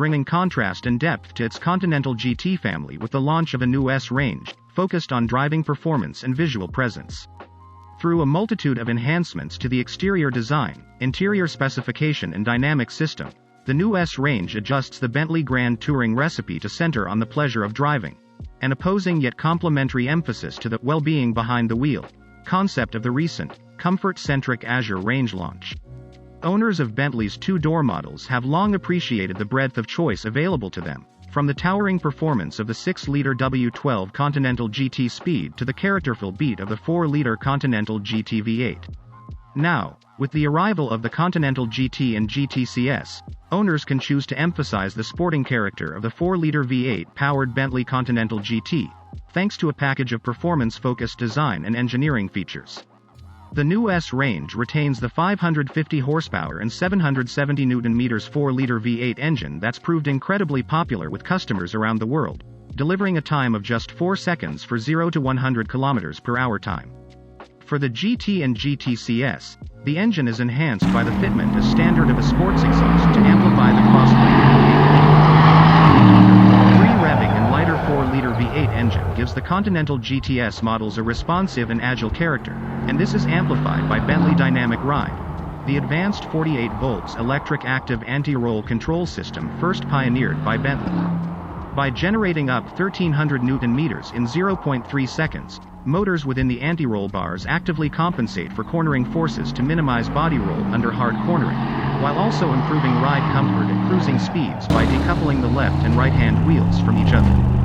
bringing contrast and depth to its Continental GT family with the launch of a new S range, focused on driving performance and visual presence. Through a multitude of enhancements to the exterior design, interior specification and dynamic system, the new S range adjusts the Bentley Grand Touring recipe to center on the pleasure of driving, an opposing yet complementary emphasis to the well-being behind the wheel concept of the recent, comfort-centric Azure range launch. Owners of Bentley's two-door models have long appreciated the breadth of choice available to them, from the towering performance of the 6-liter W12 Continental GT Speed to the characterful beat of the 4-liter Continental GT V8. Now, with the arrival of the Continental GT and GTCS, owners can choose to emphasize the sporting character of the 4-liter V8-powered Bentley Continental GT, thanks to a package of performance-focused design and engineering features. The new S range retains the 550 horsepower and 770 Nm 4-liter V8 engine that's proved incredibly popular with customers around the world, delivering a time of just 4 seconds for 0 to 100 km/h time. For the GT and GTCS, the engine is enhanced by the fitment as standard of a sports exhaust to amplify the cross-lane V8. Free-revving and lighter 4-liter V8 engine gives the Continental GTS models a responsive and agile character, and this is amplified by Bentley Dynamic Ride, the advanced 48 volts electric active anti-roll control system first pioneered by Bentley. By generating up 1300 Nm in 0.3 seconds, motors within the anti-roll bars actively compensate for cornering forces to minimize body roll under hard cornering, while also improving ride comfort and cruising speeds by decoupling the left and right-hand wheels from each other.